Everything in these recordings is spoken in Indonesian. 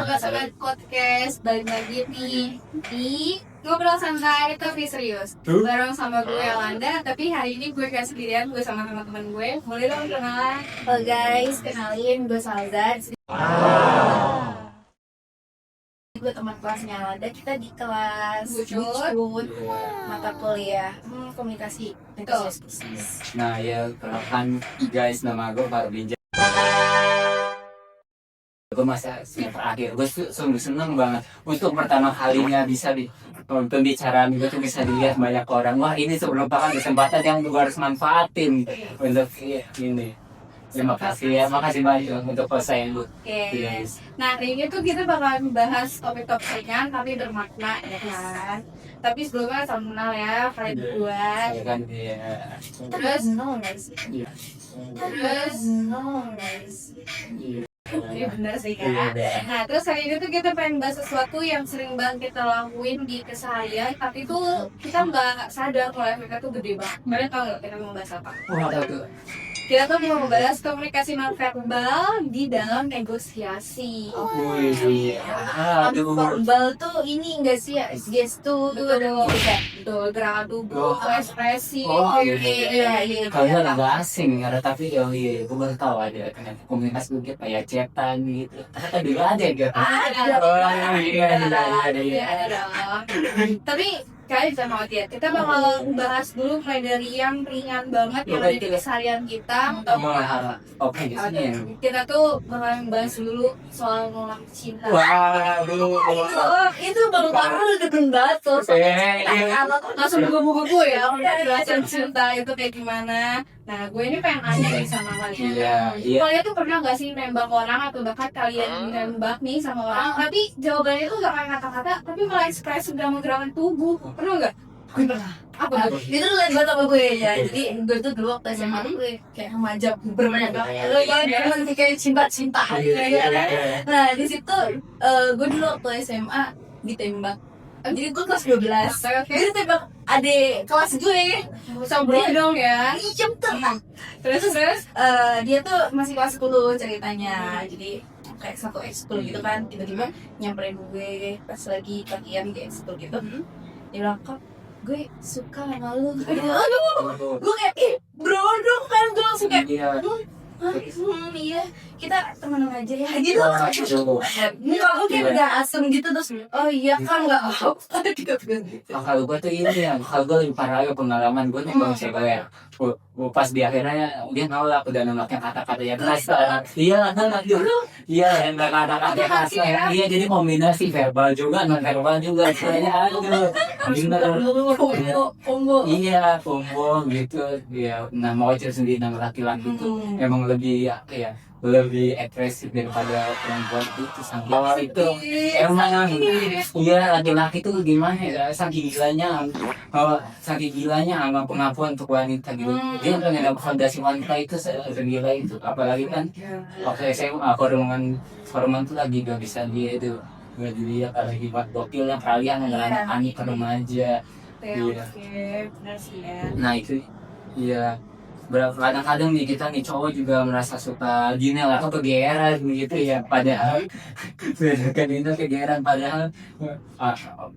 sobat-sobat podcast, balik lagi nih di ngobrol santai tapi serius bareng sama gue Yolanda. Tapi hari ini gue gak sendirian, gue sama teman-teman gue. Boleh dong kenalan? Halo guys, kenalin gue Salza. Gue teman kelasnya Alda, kita di kelas Bucut, mata kuliah komunikasi. Betul. Nah ya, kenalkan guys, nama gue Farbinja. Gue masa semester akhir, gue sungguh seneng banget untuk pertama kalinya bisa di pembicaraan gue tuh bisa dilihat banyak orang. Wah, ini merupakan kesempatan yang gue harus manfaatin untuk ini. Terima kasih ya, makasih banyak untuk persaingan. Yes. Nah, hari ini tuh kita bakalan bahas topik-topik ringan tapi bermakna ya kan. Tapi sebelumnya salam kenal ya kalian berdua. Ya kan dia. Terus Iya. Iya benar sih kak. Nah terus hari ini tuh kita pengen bahas sesuatu yang sering banget kita lakuin di keseharian, tapi tuh kita nggak sadar kalau efeknya tuh gede banget. Kalian tahu nggak kita mau bahas apa? Wah, tahu tuh. Kita tuh mau membahas komunikasi nonverbal di dalam negosiasi. Wih, iya. Aduh. Verbal tuh ini enggak sih ya, gestur Betul, gitu kayak betul, gerakan tubuh, ekspresi. Oh, iya. Kalian agak asing ada, tapi gue baru tahu ada ternyata komunikasi gue kayak chatan gitu. Ternyata juga ada gitu. Ada. Oh iya, ada. Iya dong. Tapi kalian bisa mau ya, kita bakal bahas dulu mulai dari yang ringan banget yang ada di keseharian kita. Oke, Kita tuh bakal bahas dulu soal nolak cinta. wah, Oh, itu baru banget deket banget tuh. Langsung buku-buku ya, udah jelasin cinta itu kayak gimana. Nah, gue ini pengen nanya nih sama kalian. Iya. Kalian tuh pernah gak sih nembak orang atau bahkan kalian nembak nih sama orang, tapi jawabannya tuh gak kayak kata-kata, tapi malah ekspresi gerakan tubuh. Pernah gak? Gue pernah. Apa tuh? Itu relate banget sama gue ya. Jadi gue tuh dulu waktu SMA tuh gue kayak remaja berbanyak banget kayak cinta-cinta. Nah, di situ gue dulu waktu SMA ditembak. Jadi gue kelas 12. Jadi tembak adik kelas gue. Sombong dong ya. Iya betul. Terus Dia tuh masih kelas 10 ceritanya. Jadi kayak satu ekskul gitu kan, tiba-tiba nyamperin gue pas lagi latihan di ekskul gitu. Dia bilang, "Kak, gue suka sama lu." Aduh, gue kayak brodong kan, gue langsung kayak iya, kita temenan aja ya gitu. Enggak, gue kayak udah asem gitu terus. Oh iya kan nggak mau. Kalau gue tuh ini ya, kalau gue lebih parah lagi pengalaman gue nih bang siapa ya. Pas di akhirnya dia nolak, udah nolaknya kata-kata yang keras. Iya, yang kata-kata keras. Iya, jadi kombinasi verbal juga, non verbal juga. Soalnya aduh, Combo. iya, combo gitu. Iya, nama Ocil sendiri nama laki-laki itu emang lebih ya lebih agresif daripada perempuan itu sampai itu emang iya laki-laki tuh gimana ya saking gilanya sama pengakuan untuk wanita gitu dia udah nggak fondasi wanita itu segila itu apalagi kan waktu SMA hormon tuh lagi gak bisa dia itu gak dilihat lagi buat gokilnya kalian nggak anak remaja. Oke, benar sih ya. Nah itu iya kadang-kadang nih kita nih cowok juga merasa suka gini lah atau kegeeran gitu ya padahal kan itu kegeeran padahal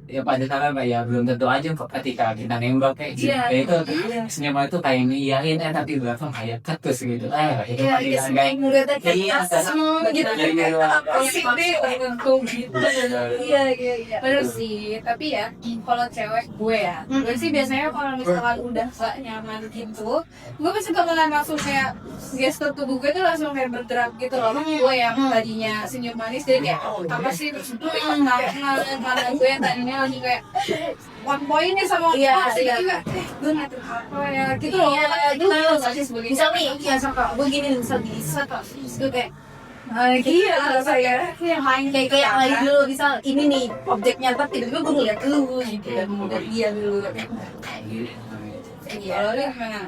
ya padahal apa ya belum tentu aja ketika kita nembak kayak gitu itu senyum itu kayak ngiyain tapi belakang kayak ketus gitu itu Iya, gitu. Untung gitu. Iya. Bener sih, tapi ya kalau cewek gue ya, gue sih biasanya kalau misalkan udah gak nyaman gitu, gue pasti bakalan langsung kayak gestur tubuh gue tuh langsung kayak bergerak gitu loh. Gue yang tadinya senyum manis jadi kayak apa sih terus itu tangan gue yang tadinya langsung kayak one point nih sama Iya. juga gue ngatur apa ya gitu loh. Itu gak sih sebagai Misal nih, ya sama gue gini misal di terus gue kayak iya saya yang lain kayak yang lain dulu misal ini nih objeknya tapi tiba-tiba gue ngeliat lu gitu kan ngeliat dia dulu iya lo gimana?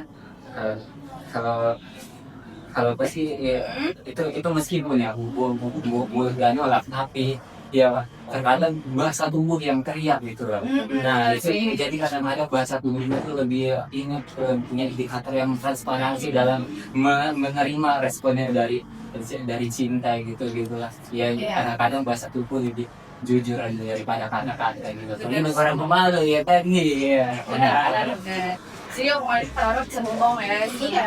kalau apa sih ya, itu meskipun ya gue gak nolak tapi ya terkadang bahasa tubuh yang teriak gitu loh. Nah itu jadi kadang-kadang bahasa tubuhnya itu lebih ingat punya indikator yang transparansi dalam menerima responnya dari cinta gitu gitulah. Ya kadang-kadang bahasa tubuh lebih jujur aja daripada kata-kata gitu. Soalnya orang pemalu ya tadi ya. Benar. Jadi omongan taruh bisa bohong ya. Iya.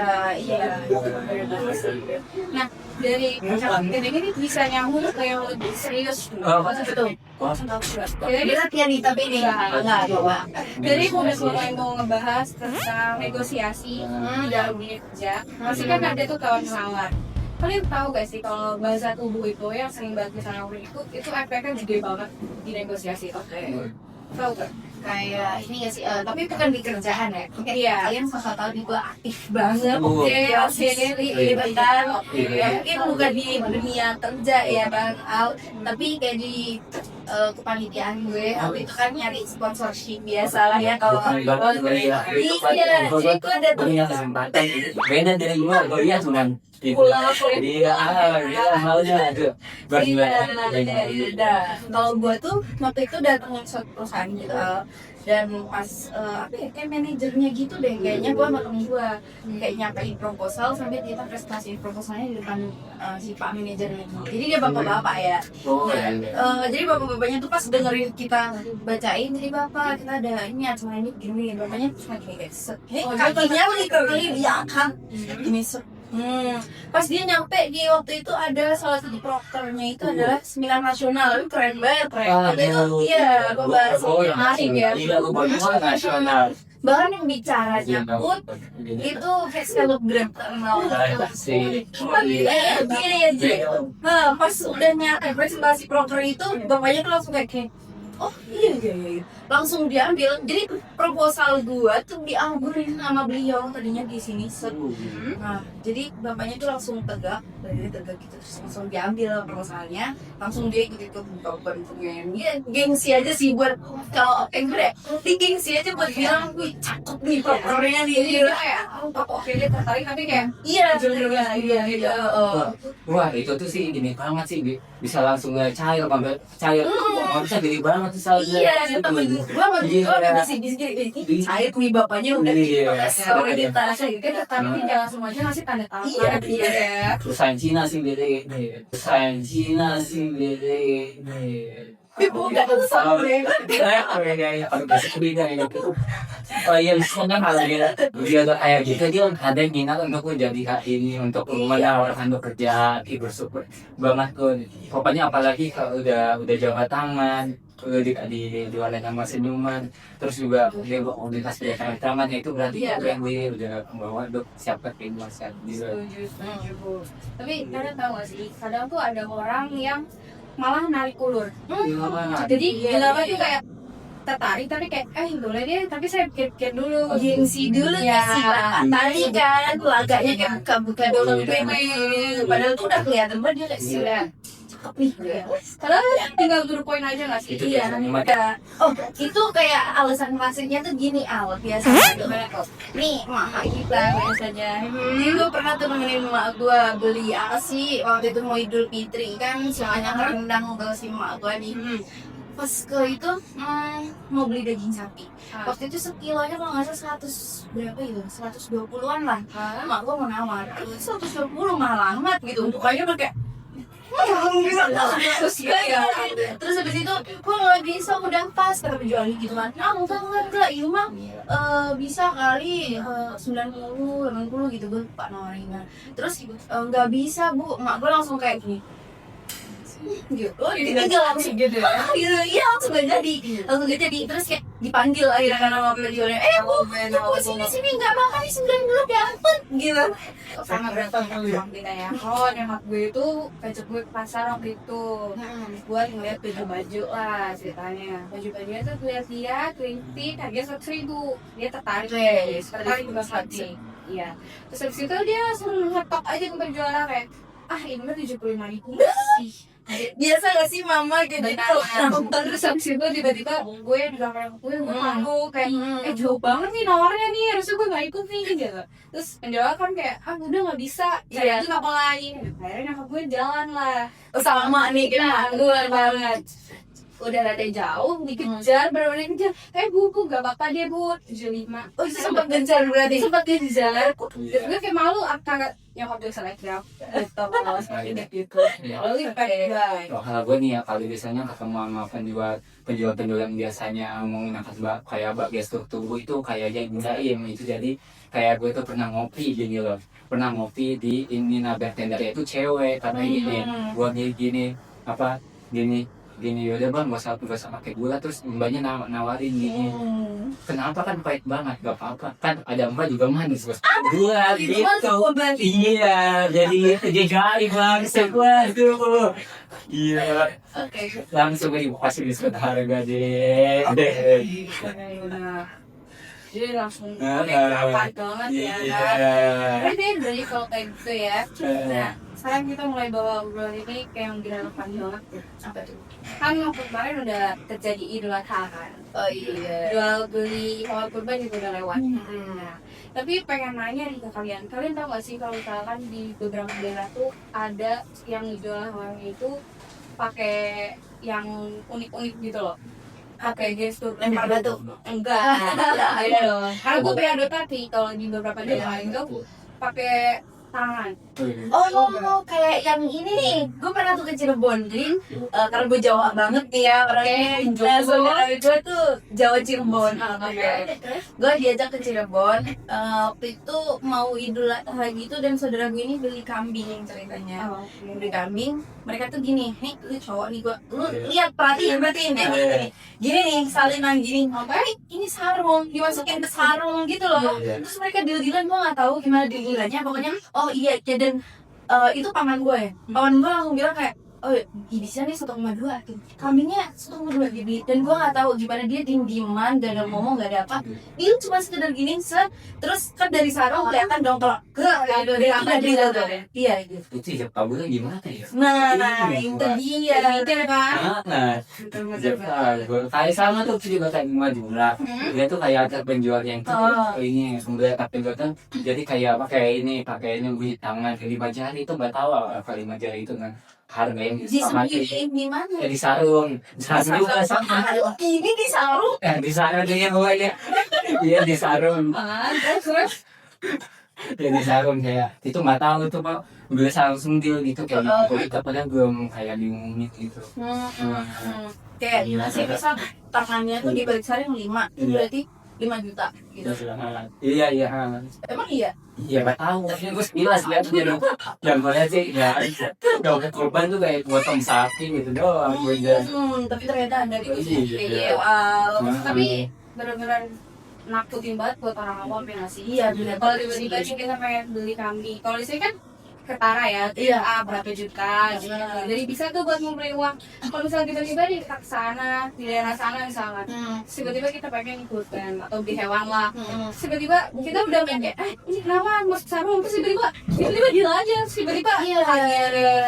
Nah, dari ini bisa nyambung ke yang lebih serius. Betul. Jadi Berat ya nih tapi nih enggak coba. Jadi kalau mau ngebahas tentang negosiasi di dalam dunia kerja, pasti kan ada tuh kawan-kawan. Kalian tahu gak sih kalau bahasa tubuh itu yang sering banget misalnya itu efeknya gede banget di negosiasi. Tahu gak? Kayak ini ya sih, tapi bukan di kerjaan ya. Iya. Kalian bakal tahu juga aktif banget. Oh. Iya, kan. Mungkin bukan di dunia kerja ya Bang Al, tapi kayak di kepanitiaan gue waktu itu kan nyari sponsorship biasa lah ya kalau iya itu ada tuh punya kesempatan beda dari gue ya cuman dia maunya tuh beda. Kalau gue tuh waktu itu datang suatu perusahaan gitu dan pas kayak manajernya gitu deh kayaknya gue sama temen gue kayak nyampein proposal sampai kita presentasi proposalnya di depan si pak manajernya gitu. Jadi dia bapak-bapak ya. Jadi bapak-bapaknya tuh pas dengerin kita bacain, jadi bapak kita ada ini acara ini gini, bapaknya cuma gini guys, kakinya literally diangkat gini pas dia nyampe di waktu itu ada salah satu prokernya itu adalah 9 nasional, itu keren banget iya gue bahas asing ya nasional bahkan yang bicaranya pun itu kayak selebgram terkenal nah pas udah nyampe presentasi proker itu bapaknya tuh langsung kayak oh iya langsung diambil. Jadi proposal gua tuh dianggurin sama beliau tadinya di sini nah jadi bapaknya tuh langsung tegak gitu terus langsung diambil proposalnya, langsung dia ikut buka dokumen. Dia gengsi aja sih buat kalau gue di gengsi aja buat bilang gue cakep nih prokernya nih kayak oke dia tertarik tapi kayak iya wah itu tuh sih gini banget sih bisa langsung cair nggak bisa gini banget tuh salahnya iya temen gue di cair nih bapaknya udah iya di tas kan tertariknya jangan semuanya ngasih tanda tangan. Iya. perusahaan Cina sih beda ini Bukan sampai oh iya misalnya kalau dia tuh kayak gitu dia ada minat untuk jadi kayak ini untuk menawarkan pekerjaan bersyukur banget tuh pokoknya apalagi kalau udah jabat tangan udah diwalain sama senyuman terus juga dia dikasih tangan itu berarti yang gue udah membawa untuk siapa kehidupan setuju Bu. Tapi kalian tahu gak sih kadang tuh ada orang yang malah narik ulur. Jadi kenapa tuh kayak tertarik tapi kayak boleh deh tapi saya pikir dulu gengsi dulu ya tadi kan laganya kayak buka dulu padahal tuh udah kelihatan banget dia kayak sudah cakep nih padahal tinggal dulu poin aja nggak sih? Iya itu kayak alasan klasiknya tuh gini biasanya nih mak kita biasanya gue pernah tuh nemenin mak gue beli apa sih waktu itu mau Idul Fitri kan siangnya rendang ke si mak gue nih pas ke itu mau beli daging sapi waktu itu sekilonya kalau nggak salah 100 berapa gitu 120-an lah mak gue mau nawar 120 mahal amat gitu bukannya pakai terus habis itu gue nggak bisa udah pas kata penjualnya gitu kan enggak iya mah bisa kali 90 80 gitu gue pak nawarin terus nggak bisa bu mak gue langsung kayak gini gitu tinggal langsung gitu iya langsung gak jadi terus kayak dipanggil akhirnya karena sama penjualnya bu sini nggak makan nih 90 dapet gitu sama berantem sama kita ya nyokap gue itu ngajak gue ke pasar waktu itu buat ngeliat baju lah ceritanya baju-bajunya tuh lihat kritik harga 100.000 dia tertarik juga hati iya terus habis itu dia suruh ngetok aja ke penjualnya kayak ini mah 75.000 sih Biasa gak sih mama kayak gitu? Terus habis itu tiba-tiba gue di belakang gue malu kayak jauh banget nih nawarnya nih, harusnya gue gak ikut nih gitu. Terus penjual kan kayak udah gak bisa, Iya. itu apa lain. Akhirnya nyokap gue jalan lah. Sama nih kita. Nganggur banget. Udah rada jauh, dikejar, bener-bener dikejar. Bu, gak apa-apa deh bu, 75. Oh itu sempat gencar berarti. Sempat dikejar. Iya. Gue kayak malu, kakak nyokap gue selektif. Gitu, malas banget gitu. Lalu Kalau gue nih ya, kalau biasanya ketemu sama penjual yang biasanya mau ngangkat kayak gestur tubuh itu kayaknya gunain itu, jadi kayak gue tuh pernah ngopi gini loh, pernah ngopi di ini bartendernya itu cewek, karena gini, gue gini apa gini yaudah bang gak usah pakai gula, terus mbaknya nawarin gini, kenapa kan pahit banget, gak apa-apa kan ada mbak juga manis bos gula gitu. Iya jadi itu dia jari bang waduh iya langsung gue kasih diskon harga deh. Jadi langsung rapat banget ya kan. Tapi dari kalau kayak gitu ya. Nah, sekarang kita mulai bawa obrolan ini kayak yang relevan banget. Apa tuh? Kan waktu kemarin udah terjadi Idul Adha kan. Oh iya. Jual beli hewan kurban juga udah lewat. Nah, tapi pengen nanya nih ke kalian. Kalian tahu gak sih kalau misalkan di beberapa daerah tuh ada yang jual hewan itu pakai yang unik-unik gitu loh. Pakai gestur Lempar batu. enggak ada dong, karena gue pernah adoptasi kalau di beberapa daerah itu pakai tangan. Oh, kayak yang ini nih, gue pernah tuh ke Cirebon, jadi karena gue Jawa banget nih ya orangnya. Saudara gue tuh Jawa Cirebon. Gue diajak ke Cirebon, waktu itu mau Idul Adha gitu, dan saudara gue ini beli kambing ceritanya. Beli kambing, mereka tuh gini, nih lu cowok nih, lu lihat perhatiin nih, gini nih salinan gini, ini sarung, dimasukin ke sarung gitu loh. Terus mereka deal-dealan, gue nggak tahu gimana deal-dealannya, pokoknya oh iya ya, dan itu paman gue langsung bilang kayak oh di sana 1,2 tuh kambingnya 1,2 jadi, dan gue nggak tahu gimana dia diem-dieman dan ngomong nggak ada apa, dia cuma sekedar gini terus kan dari sarung kelihatan dong kalau dari apa dia tuh iya gitu. Itu ya kabulnya gimana ya? Nah itu dia Itu kan kayak sama tuh juga kayak Madura. Dia tuh kayak ada penjual yang tuh ini sebenarnya penjual kan jadi kayak pakai ini beli tangan kayak 5 jari itu nggak tahu apa 5 jari itu kan harga yang sama di mana di sarung juga sama ini di sarung di sarung dia bawanya iya di sarung terus ya di sarung kayak itu nggak tahu tuh pak beli sarung sendil gitu kayak kita padahal belum kayak diumumin gitu. kayak sih misal tangannya tuh di balik sarung 5 itu berarti 5 juta gitu. Iya Emang iya? Iya nggak tahu, gue sekilas lihat dia dong. Yang gue lihat sih ya korban tuh kayak potong sapi gitu doang. Tapi ternyata ada di Iya. wow. tapi bener-bener nakutin banget buat orang awam ya nggak sih? Iya benar. Kalau tiba-tiba nih kita pengen beli kambing, kalau di sini kan ketara ya, berapa juta gitu. Jadi bisa tuh buat ngumpulin uang. Kalau misalnya tiba-tiba di sana, di daerah sana misalkan, tiba-tiba kita pengen ikutan atau beli hewan lah. Tiba-tiba kita udah kayak ini kenapa mas sarung, terus tiba-tiba gila aja, tiba-tiba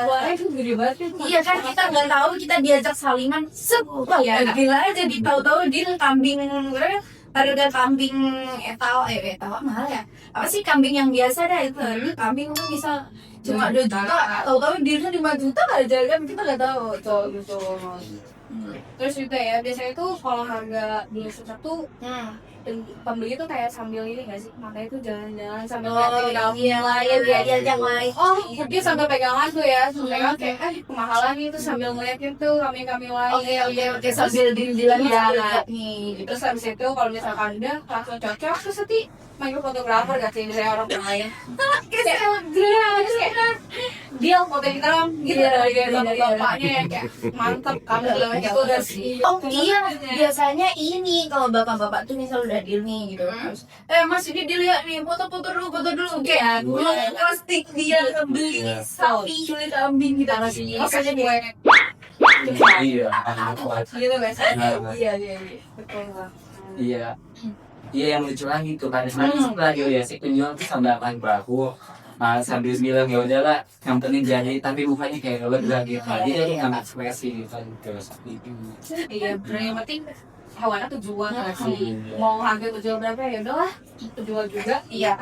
wah itu gede banget. Iya kan kita nggak tahu, kita diajak saliman gila aja, di tahu-tahu dia kambing harga kambing etawa mahal ya, apa sih kambing yang biasa dah itu kambing tuh bisa cuma 2 juta, tahu-tahu dirinya 5 juta aja kan, kita nggak tahu gitu. Terus juga ya biasanya tuh kalau harga beli sesuatu pembeli tuh kayak sambil ini nggak sih, makanya tuh jalan-jalan sambil iya yang lain. Oh dia sambil pegangan tuh ya, sambil kayak kemahalan nih, tuh sambil ngeliatin tuh kami lain. Oke sambil dilan nih. Terus habis itu kalau misalkan udah langsung cocok, terus nanti manggil fotografer gak sih, misalnya orang lain kayak dia foto Instagram gitu dari bapaknya yang kayak mantep kamu gitu udah sih. Oh iya, biasanya ini kalau bapak-bapak tuh misal udah deal nih gitu terus mas ini dilihat nih foto dulu kayak plastik dia beli sapi beli kambing gitu masih Makanya gue Iya gitu guys. iya Betul lah. Iya yang lucu lagi tuh kan sebenarnya si penjual tuh sambil makan bahu sambil bilang ya udahlah yang penting jadi, tapi mukanya kayak lega gitu. Jadi dia nggak ekspresi gitu seperti itu. Iya bro, yang penting hewannya kejual nggak sih, mau harga kejual berapa ya udahlah kejual juga. Iya.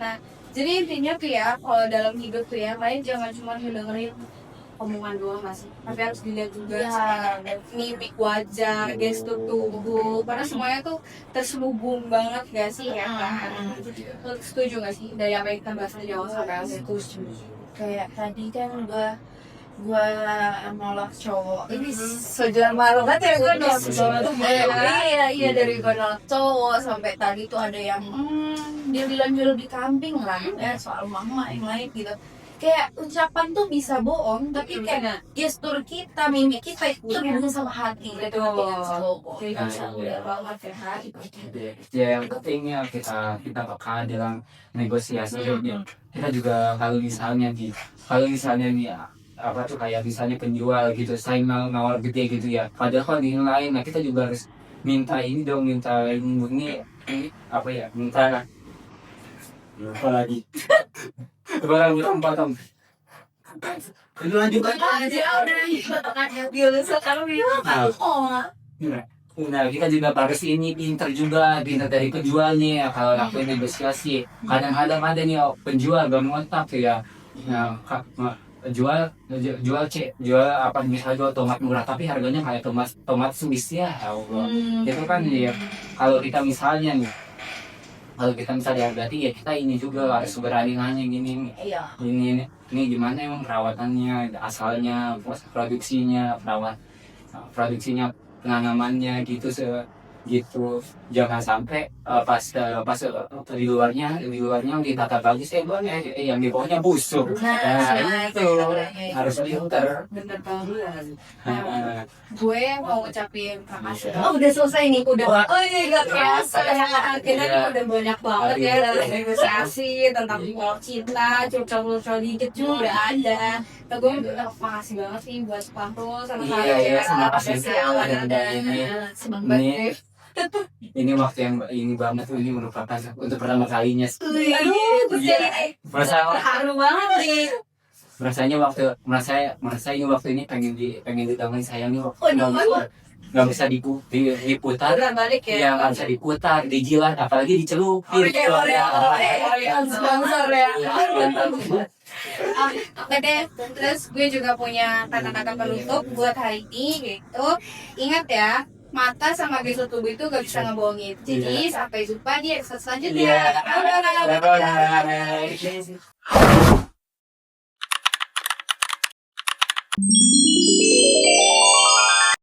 Nah jadi intinya tuh ya, kalau dalam hidup tuh ya kalian jangan cuma dengerin omongan doang masih, tapi harus dilihat juga mimik wajah, gestur tubuh, karena semuanya tuh terselubung banget gak sih ya kan? Lo setuju gak sih dari apa yang kita bahas dari awal sampai akhir? Setuju. Kayak tadi kan gua nolak cowok ini sejalan malu banget ya gue nolak iya dari gue nolak cowok sampai tadi tuh ada yang dia bilang jual di kambing lah ya soal mama yang lain gitu. Kayak ucapan tuh bisa bohong tapi kayak gestur kita, mimik kita itu terhubung sama hati gitu dengan cowok. Udah banget ya. Ya yang pentingnya kita peka dalam negosiasi. Kita juga kalau misalnya nih apa tuh kayak misalnya penjual gitu saing nawar gede gitu ya, padahal kalau di yang lain, nah kita juga harus minta ini apa ya, minta apa lagi barang potong itu lanjutkan aja nah kita juga harus pinter dari penjualnya. Kalau lakuin negosiasi kadang-kadang ada nih penjual gak ngotak ya, nah jual apa misalnya jual tomat murah tapi harganya kayak tomat Swiss ya Allah. Itu kan ya kalau kita misalnya berarti ya kita ini juga harus berani nanya gini ini gimana emang perawatannya, asalnya, produksinya, penanamannya gitu gitu. Jangan sampai pas di luarnya ditata bagus yang di bawahnya busuk. Itu harus pinter. Bener banget. Gue mau ngucapin makasih. Udah selesai nih udah. Gak kerasa ya, akhirnya udah banyak banget ya dalam negosiasi tentang cinta, curcol dikit juga udah ada. Nah, gue makasih banget sih buat Fahru sama sama kasih ada seneng banget. Ini waktu yang ini banget, ini merupakan untuk pertama kalinya. Haru banget nih. Merasa ini waktu ini pengen ditangani sayangnya waktu nggak bisa diputar, balik ya. Nggak bisa diputar, dijilat, apalagi dicelupin. Sponsor ya. Oke deh, terus gue juga punya kata-kata penutup buat hari ini gitu. Ingat ya, mata sama gestur tubuh itu gak bisa ngebohongin. Jadi sampai jumpa di episode selanjutnya. Bye.